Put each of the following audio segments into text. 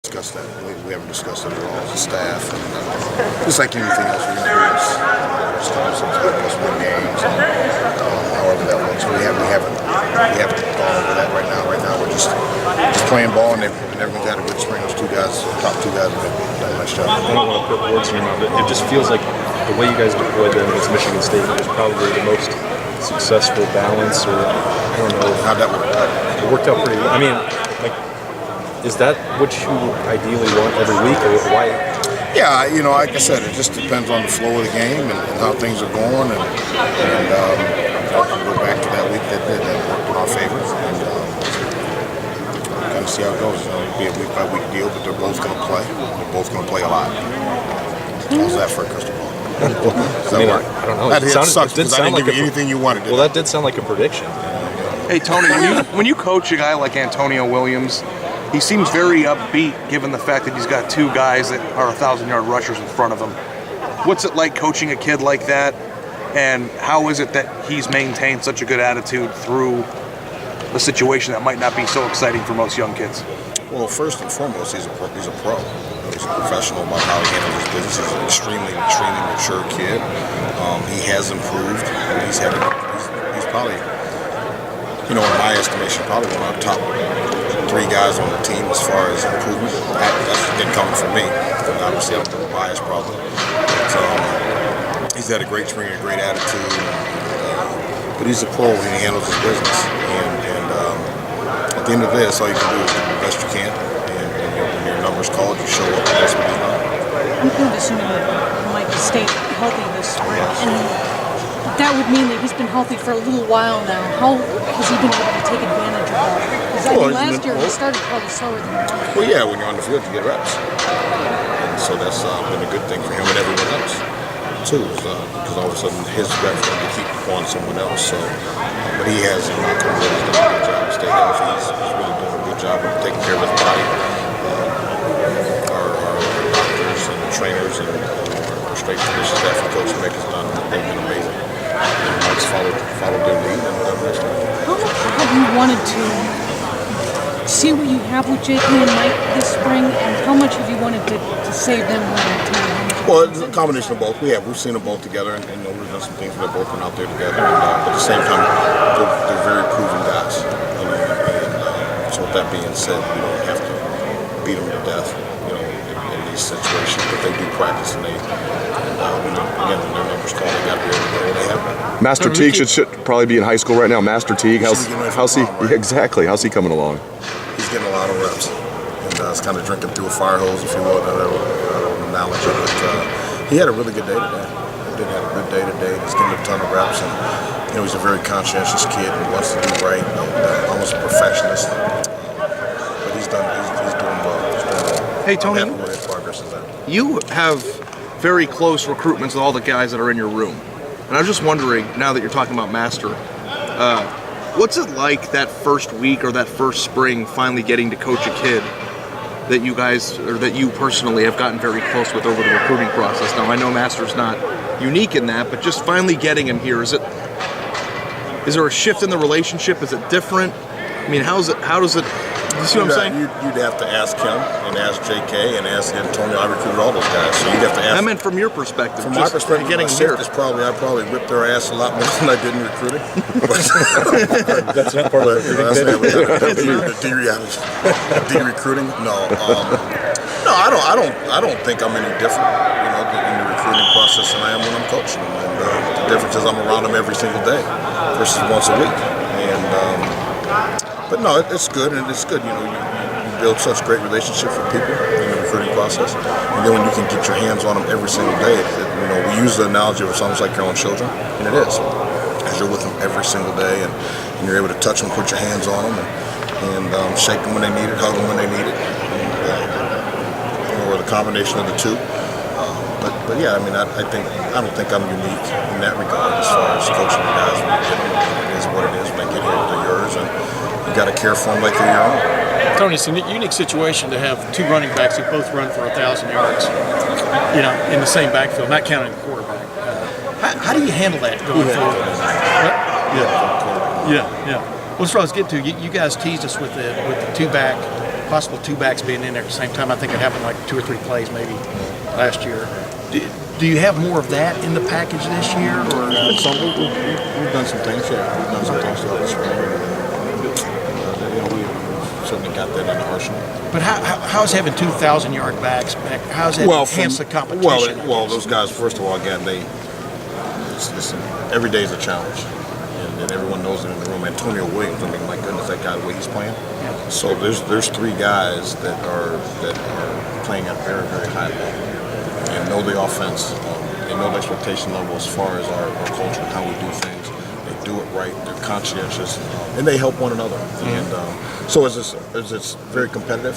Discuss that. We haven't discussed it at all as a staff. And, just like anything else, we're going to do is sometimes help us win games. And, however that works. We haven't gone over that right now. Right now, we're just playing ball, and everyone's had a good spring. Those top two guys, have done a nice job. I don't want to put words in your mouth, but it just feels like the way you guys deployed them against Michigan State was probably the most successful balance, or I don't know. How'd that work? It worked out pretty well. I mean, like, is that what you ideally want every week, or why? Yeah, like I said, it just depends on the flow of the game and how things are going, and go back to that week that worked in our favor, and kind of see how it goes. It'll be a week by week deal, but they're both going to play. They're both going to play a lot. How's that for a crystal ball? I don't know. That sucks because I didn't give you anything you wanted. Well, that did sound like a prediction. Hey, Tony, when you coach a guy like Antonio Williams, he seems very upbeat given the fact that he's got two guys that are 1,000-yard rushers in front of him. What's it like coaching a kid like that, and how is it that he's maintained such a good attitude through a situation that might not be so exciting for most young kids? Well, first and foremost, he's a pro. He's a professional about how he handles his business. He's an extremely mature kid. He has improved. He's probably, in my estimation, probably one of our top 3 guys on the team as far as improvement. That's been coming from me. Obviously, I'm a little biased probably. But, he's had a great spring, a great attitude. But he's a pro and he handles his business. And at the end of the day, that's all you can do is do the best you can. And when your number's called, you show up. That's what he's done. I'm kind of assuming that he might stay healthy this spring. And that would mean that he's been healthy for a little while now. How has he been able to take advantage of that? Because last year he started probably slower than that. Well, yeah, when you're on the field, you get reps. And so that's been a good thing for him and everyone else, too. Because all of a sudden his reps are going to keep upon someone else. So, but he has, not done a good job of staying healthy. He's really doing a good job of taking care of his body. Our doctors and trainers and our strength and conditioning staff and coach Mick has done. They've been amazing. And Mike's followed their lead and done the rest of it. How much have you wanted to see what you have with JP and Mike this spring, and how much have you wanted to save them one at a time? Well, it's a combination of both. We've seen them both together, and we've done some things where they've both been out there together. And, but at the same time, they're very proven guys. So with that being said, we don't have to beat them to death, in these situations. But they do practice, and again, when their numbers call, they got to be able to go where they have been. Master Teague should probably be in high school right now. Master Teague, how's he? Exactly. How's he coming along? He's getting a lot of reps, and it's kind of drinking through a fire hose, if you will. I don't analogy, but he had a really good day today. He did have a good day today. He's getting a ton of reps, and he's a very conscientious kid and wants to do right, and almost a perfectionist. But he's doing well. Hey, Tony, I'm happy where his progress is at. you have very close recruitments with all the guys that are in your room. And I was just wondering, now that you're talking about Master, what's it like that first week or that first spring finally getting to coach a kid that you guys, or that you personally have gotten very close with over the recruiting process? Now, I know Master's not unique in that, but just finally getting him here, is there a shift in the relationship? Is it different? I mean, how does it, you see what I'm saying? You'd have to ask him and ask JK and ask Antonio. I recruited all those guys, so you'd have to ask. I meant from your perspective. From my perspective, getting here, I probably whipped their ass a lot more than I did in recruiting. That's not part of the de-recruiting. No, I don't think I'm any different, in the recruiting process than I am when I'm coaching. And the difference is I'm around them every single day versus once a week. And but no, it's good, and it's good. You build such great relationships with people in the recruiting process, and then when you can get your hands on them every single day, we use the analogy of it's almost like your own children, and it is, as you're with them every single day, and you're able to touch them, put your hands on them, and shake them when they need it, hug them when they need it, or the combination of the two. But yeah, I don't think I'm unique in that regard as far as coaching the guys when you get them. It is what it is. When they get here, they're yours, and you got to care for them like they're your own. Tony, it's a unique situation to have 2 running backs who both run for 1,000 yards, in the same backfield, not counting the quarterback. How do you handle that going forward? Yeah. Well, that's what I was getting to. You guys teased us with the 2-back possible two backs being in there at the same time. I think it happened like 2 or 3 plays maybe last year. Do you have more of that in the package this year? Or We've done some things, yeah. We've done some things throughout the spring. We certainly got that in the arsenal. But how's having 2,000-yard backs back? How's that enhance the competition? Well, those guys, first of all, again, every day is a challenge. And everyone knows it in the room. Antonio Williams, I mean, my goodness, that guy, the way he's playing. Yeah. So there's 3 guys that are playing at a very, very high level and know the offense. They know the expectation level as far as our culture and how we do things. They do it right. They're conscientious, and they help one another. And so it's very competitive,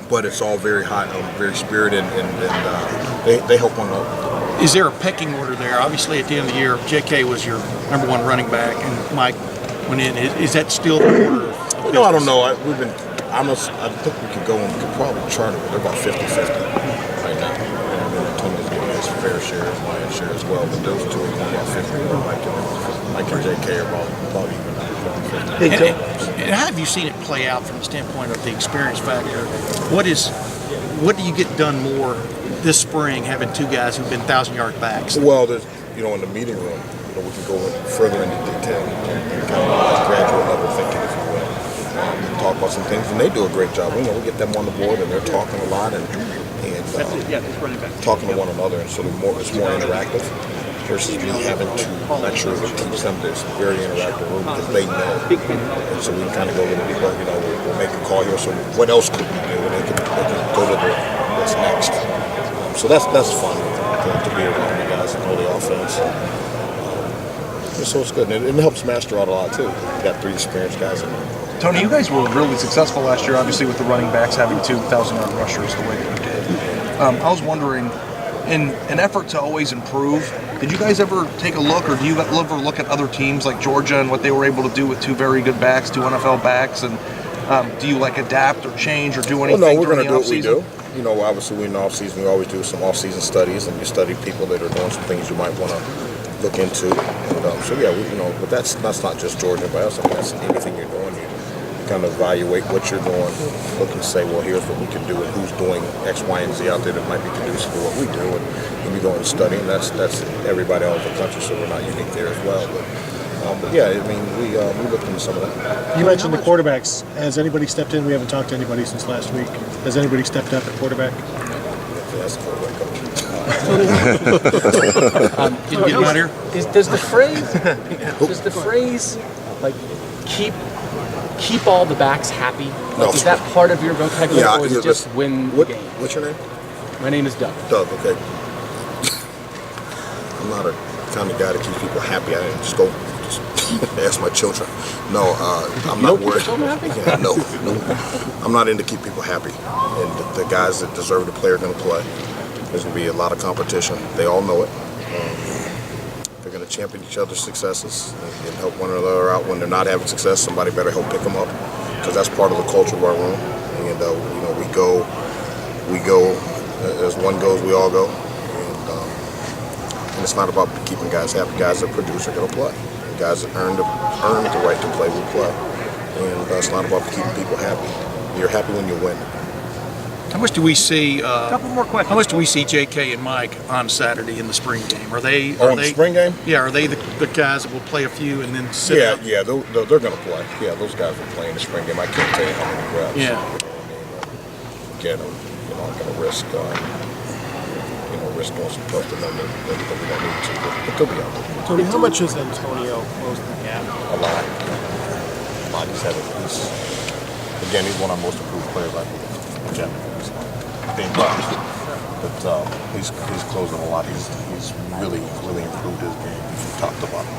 but it's all very high, very spirited, and they help one another. Is there a pecking order there? Obviously, at the end of the year, J.K. was your number 1 running back, and Mike went in. Is that still the order? No, I don't know. I think we could go and we could probably chart it. They're about 50-50 right now. Tony's getting his fair share, my share as well. But those 2 are about 50. Mike and J.K. are about even. And how have you seen it play out from the standpoint of the experience factor? What do you get done more this spring having 2 guys who've been 1,000-yard backs? Well, there's, in the meeting room, we can go further into detail and kind of graduate level thinking, if you will. Talk about some things, and they do a great job. We get them on the board, and they're talking a lot and talking to one another, and so it's more interactive versus me having to lecture or teach them this very interactive room because they know. And so we can kind of go a little deeper. We'll make a call here. So what else could we do? And they can go to what's next. So that's fun to be around the guys and know the offense. So it's good, and it helps Master out a lot too. We got 3 experienced guys in there. Tony, you guys were really successful last year, obviously with the running backs having 2,000-yard rushers the way that you did. I was wondering, in an effort to always improve, did you guys ever take a look, or do you ever look at other teams like Georgia and what they were able to do with 2 very good backs, 2 NFL backs, and do you adapt or change or do anything? Well, no, we're going to do what we do. Obviously, in the off-season, we always do some off-season studies, and you study people that are doing some things you might want to look into. And, so yeah, but that's not just Georgia, but that's anything you're doing. You kind of evaluate what you're doing, look and say, well, here's what we can do, and who's doing X, Y, and Z out there that might be conducive to what we do, and we go and study, and that's everybody all over the country, so we're not unique there as well. But yeah, we looked into some of that. You mentioned the quarterbacks. Has anybody stepped in? We haven't talked to anybody since last week. Has anybody stepped up at quarterback? That's the quarterback coach. Can you get him out here? Does the phrase like keep all the backs happy? No. Is that part of your vocabulary, or is it just win the game? What's your name? My name is Doug. Doug, okay. I'm not a kind of guy to keep people happy. I didn't just ask my children. No, I'm not worried. Yeah, no. I'm not in to keep people happy. And the guys that deserve to play are going to play. There's going to be a lot of competition. They all know it. They're going to champion each other's successes and help one another out. When they're not having success, somebody better help pick them up, because that's part of the culture of our room. And we go as one goes, we all go. And it's not about keeping guys happy. Guys that produce are going to play. And guys that earn the right to play will play. And it's not about keeping people happy. You're happy when you win. How much do we see? Couple more questions. How much do we see J.K. and Mike on Saturday in the spring game? Are they? The spring game? Yeah. Are they the guys that will play a few and then sit out? Yeah. They're going to play. Yeah, those guys will play in the spring game. I can't tell you how many reps. Yeah. Again, I'm not going to risk doing some stuff to them that we don't need to. But they'll be out there. Tony, how much is Antonio closing the gap? A lot. He's one of our most improved players, I believe. But he's closing a lot. He's really improved his game from top to bottom.